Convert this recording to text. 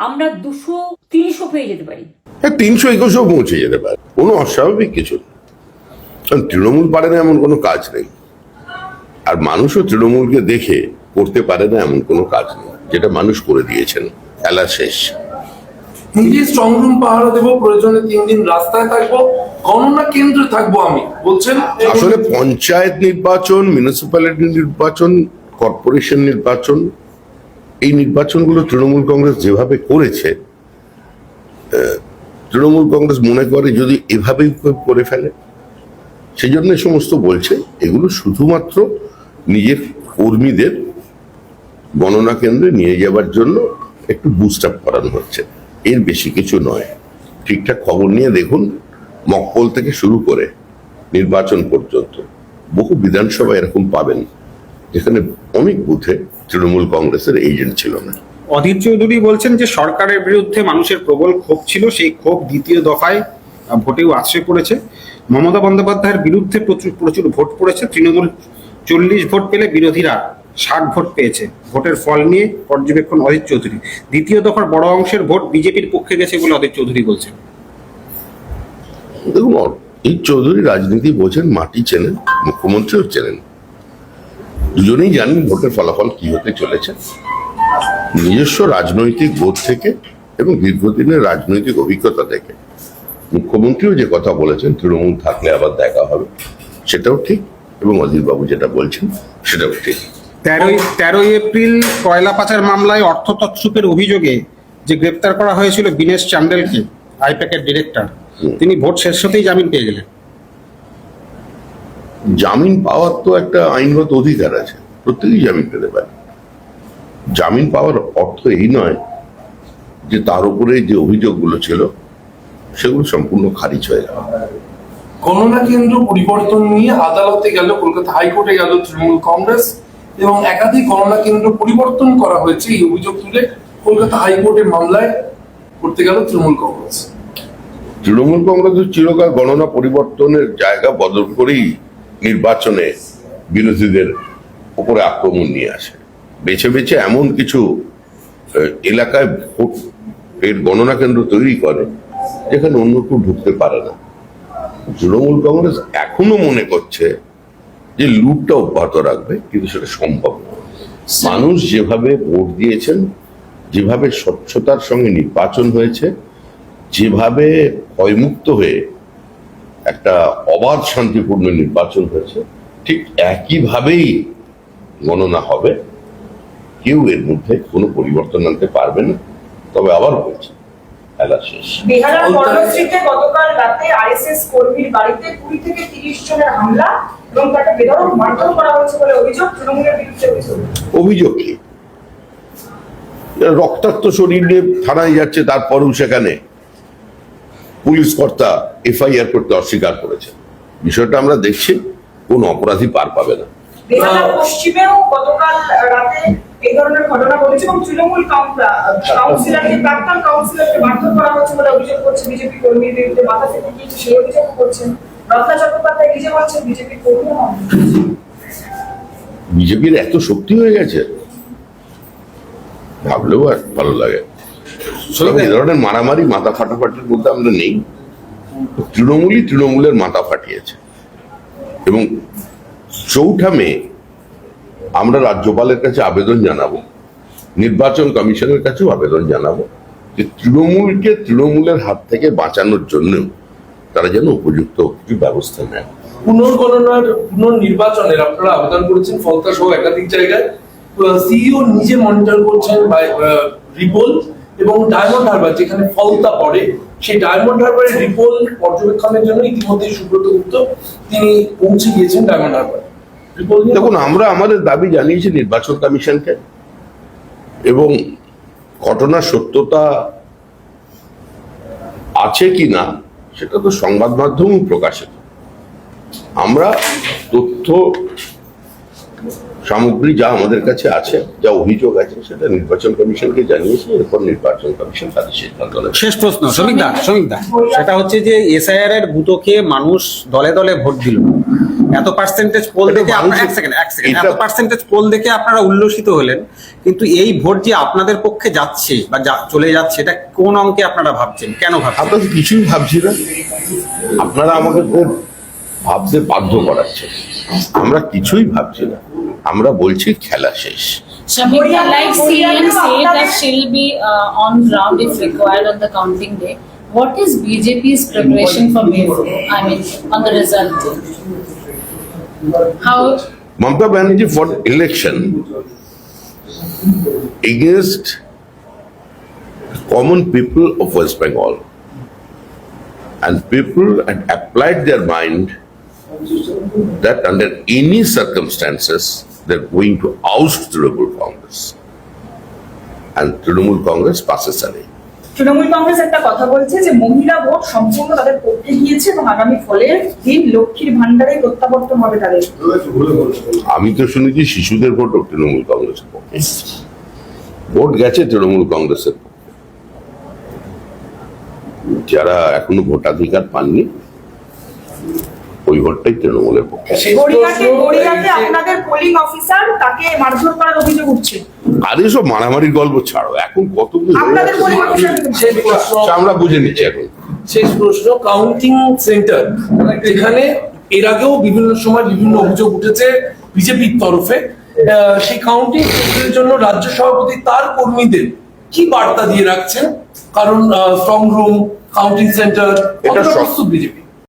আমরা 200-300 পেয়ে যেতে পারি। 321 পৌঁছে যেতে পারে, কোনো অস্বাভাবিক কিছু না। কারণ তৃণমূল পারে না এমন কোনো কাজ নেই, আর মানুষও তৃণমূলকে দেখে করতে পারে না এমন কোনো কাজ নেই, যেটা মানুষ করে দিয়েছেন। খেলা শেষ। নিজে স্ট্রং রুম পাহারা দেবো, প্রয়োজনে 3 দিন রাস্তায় থাকবো, গণনা কেন্দ্রে থাকবো আমি বলছেন। আসলে পঞ্চায়েত নির্বাচন, মিউনিসিপ্যালিটি নির্বাচন, কর্পোরেশন নির্বাচন, এই নির্বাচনগুলো তৃণমূল কংগ্রেস যেভাবে করেছে, তৃণমূল কংগ্রেস মনে করে যদি এভাবেই করে ফেলে, সেই জন্য সমস্ত বলছে এগুলো শুধুমাত্র নিজের কর্মীদের গণনা কেন্দ্রে নিয়ে যাবার জন্য একটু বুস্ট আপ করানো হচ্ছে, এর বেশি কিছু নয়। ঠিকঠাক খবর নিয়ে দেখুন, মকপল থেকে শুরু করে নির্বাচন পর্যন্ত বহু বিধানসভা এরকম পাবেন যেখানে অনেক বুথে তৃণমূল কংগ্রেসের এজেন্ট ছিল না। অধীর চৌধুরী বলছেন যে সরকারের বিরুদ্ধে মানুষের প্রবল ক্ষোভ ছিল, সেই ক্ষোভ দ্বিতীয় দফায় ভোটেও আশ্রয় পড়েছে। মমতা বন্দ্যোপাধ্যায়ের বিরুদ্ধে প্রচুর ভোট পড়েছে। তৃণমূল 40 ভোট পেলে বিরোধীরা 60 ভোট পেয়েছে। ভোটের ফল নিয়ে পর্যবেক্ষণ অধীর চৌধুরী। দ্বিতীয় দফার বড় অংশের ভোট বিজেপির পক্ষে গেছে বলে অধীর চৌধুরী বলছেন। দেখুন, এই চৌধুরী রাজনীতি বোঝেন, মাটি চেনেন, মুখ্যমন্ত্রীও চেনেন, দুজনেই জানেন ভোটের ফলাফল কি হতে চলেছে। নিজস্ব রাজনৈতিক বোধ থেকে এবং দীর্ঘদিনের রাজনৈতিক অভিজ্ঞতা থেকে মুখ্যমন্ত্রীও যে কথা বলেছেন তৃণমূল থাকলে আবার দেখা হবে, সেটাও ঠিক, এবং অধীরবাবু যেটা বলছেন সেটাও ঠিক। 13 এপ্রিল কয়লা পাচার মামলায় অর্থ তছরূপের অভিযোগে যে গ্রেপ্তার করা হয়েছিল বিনেশ চান্ডেলকে, আইপ্যাকের ডিরেক্টর, তিনি ভোট শেষ হতেই জামিন পেয়ে গেলেন। জামিন পাওয়ার তো একটা আইনগত অধিকার আছে, প্রত্যেকেই জামিন পেতে পারে। জামিন পাওয়ার অর্থ এই নয় যে তার উপরে যে অভিযোগগুলো ছিল সেগুলো সম্পূর্ণ খারিজ হয়ে যাবে। গণনা কেন্দ্র পরিবর্তন নিয়ে আদালতে গেল, কলকাতা হাইকোর্টে গেল তৃণমূল কংগ্রেস, এবং একাধিক গণনা কেন্দ্র পরিবর্তন করা হয়েছে এই অভিযোগ তুলে কলকাতা হাইকোর্টের মামলায় করতে গেল তৃণমূল কংগ্রেস। তৃণমূল কংগ্রেসের চিরকাল গণনা পরিবর্তনের জায়গা বদল করেই নির্বাচনে বিরোধীদের উপরে আক্রমণ নিয়ে আসে। বেছে বেছে এমন কিছু এলাকায় ভোট এর গণনা কেন্দ্র তৈরি করে যেখানে অন্য কেউ ঢুকতে পারে না। তৃণমূল কংগ্রেস এখনো মনে করছে যে লুটটা অব্যাহত রাখবে, কিন্তু সেটা সম্ভব না। মানুষ যেভাবে ভোট দিয়েছেন, যেভাবে স্বচ্ছতার সঙ্গে নির্বাচন হয়েছে, যেভাবে ভয়মুক্ত হয়ে একটা অবাধ শান্তিপূর্ণ নির্বাচন হয়েছে, ঠিক একইভাবেই গণনা হবে। কেউ এর মধ্যে কোনো পরিবর্তন আনতে পারবে না। তবে আবার বলছি, খেলা শেষ। বিহারের কর্মসূচিতে গতকাল রাতে আরএসএস কর্মীর বাড়িতে 20 থেকে 30 জনের হামলা এবং তাকে বেধড়ক মারধর করা হয়েছে বলে অভিযোগ, তৃণমূলের বিরুদ্ধে অভিযোগ কি? রক্তাক্ত শরীর নিয়ে থানায় যাচ্ছে, তারপরেও সেখানে পুলিশ কর্তা এফআইআর করতে অস্বীকার করেছে। বিষয়টা আমরা দেখছি, কোন অপরাধী পার পাবে না। বিহারের পশ্চিমেও গতকাল রাতে এই ধরনের ঘটনা ঘটেছে এবং তৃণমূল কাউন্সিলরকে, প্রাক্তন কাউন্সিলরকে মারধর করা হয়েছে বলে অভিযোগ করছে বিজেপি কর্মীর বিরুদ্ধে। মাথা থেকে গিয়েছে সেই অভিযোগ করছেন রত্না চট্টোপাধ্যায়, নিজে বলছেন বিজেপি কর্মী হন। বিজেপির এত শক্তি হয়ে গেছে, ভাবলেও আর ভালো লাগে। এই ধরনের মারামারি, মাথা ফাটাফাটির মধ্যে আমরা নেই। তৃণমূলই তৃণমূলের মাথা ফাটিয়েছে। এবং 4 মে আমরা রাজ্যপালের কাছে আবেদন জানাবো, নির্বাচন কমিশনের কাছেও আবেদন জানাবো যে তৃণমূলকে তৃণমূলের হাত থেকে বাঁচানোর জন্য তারা যেন উপযুক্ত কিছু ব্যবস্থা নেয়। পুনর্নির্বাচনের আপনারা আবেদন করেছেন ফলতা সহ একাধিক জায়গায়। সিইও নিজে মনিটর করছেন রিপোল এবং ডায়মন্ড হারবার, যেখানে ফলতা পড়ে, সেই ডায়মন্ড হারবারের রিপোল পর্যবেক্ষণের জন্য ইতিমধ্যে সুব্রত গুপ্ত তিনি পৌঁছে গিয়েছেন ডায়মন্ড হারবার। দেখুন, আমরা আমাদের দাবি জানিয়েছি নির্বাচন কমিশনকে, এবং ঘটনার সত্যতা আছে কি না সেটা তো সংবাদ মাধ্যমেও প্রকাশিত। আমরা তথ্য সামগ্রী যা আমাদের কাছে আছে, যা অভিযোগ আছে, সেটা নির্বাচন কমিশনকে জানিয়েছি। এরপর নির্বাচন কমিশন তাদের সিদ্ধান্ত নেবে। শেষ প্রশ্ন শ্রমিকদা, সেটা হচ্ছে যে এসআইআর এর গুঁতো খেয়ে মানুষ দলে দলে ভোট দিল, এত পার্সেন্টেজ পোল এটা দেখে আপনারা মানুষের- এক সেকেন্ড এটা- এত পার্সেন্টেজ পোল দেখে আপনারা উল্লসিত হলেন, কিন্তু এই ভোট যে আপনাদের পক্ষে যাচ্ছে বা চলে যাচ্ছে, এটা কোন অঙ্কে আপনারা ভাবছেন, কেন ভাবছেন? আমরা তো কিছুই ভাবছি না, আপনারা আমাকে খুব ভাবতে বাধ্য করাচ্ছেন। আমরা কিছুই ভাবছি না, আমরা বলছি খেলা শেষ। Shamika, like CM said that she'll be on ground if required on the counting day. What is BJP's preparation for May 4? I mean, on the result day? How? Mamata Banerjee for election against common people of West Bengal, and people had applied their mind that under any circumstances they're going to oust Trinamool Congress, and Trinamool Congress passes away. Trinamool Congress একটা কথা বলছে যে মহিলা vote সম্পূর্ণ তাদের পক্ষে গিয়েছে এবং আগামী ফলের দিন লক্ষ্মীর ভান্ডারে প্রত্যাবর্তন হবে তাদের। আমি তো শুনেছি শিশুদের ভোট তৃণমূল কংগ্রেসের পক্ষে, ভোট গেছে তৃণমূল কংগ্রেসের পক্ষে। যারা এখনো ভোটাধিকার পাননি ওই ভোটটাই তৃণমূলের পক্ষে। গড়িয়াতে আপনাদের পোলিং অফিসার তাকে মারধর করার অভিযোগ উঠছে। আর এসব মারামারির গল্প ছাড়ো, এখন কত কিছু হয়ে আপনাদের যাচ্ছে। পোলিং অফিসার শেষ প্রশ্ন, আচ্ছা, আমরা বুঝে নিচ্ছি এখন। শেষ প্রশ্ন, কাউন্টিং সেন্টার যেখানে এর আগেও বিভিন্ন সময় বিভিন্ন অভিযোগ উঠেছে বিজেপির তরফে, সেই কাউন্টিং সেন্টারের জন্য রাজ্য সভাপতি তার কর্মীদের কি বার্তা দিয়ে রাখছেন? কারণ স্ট্রং রুম, কাউন্টিং সেন্টার, এটা সব- প্রস্তুত বিজেপি।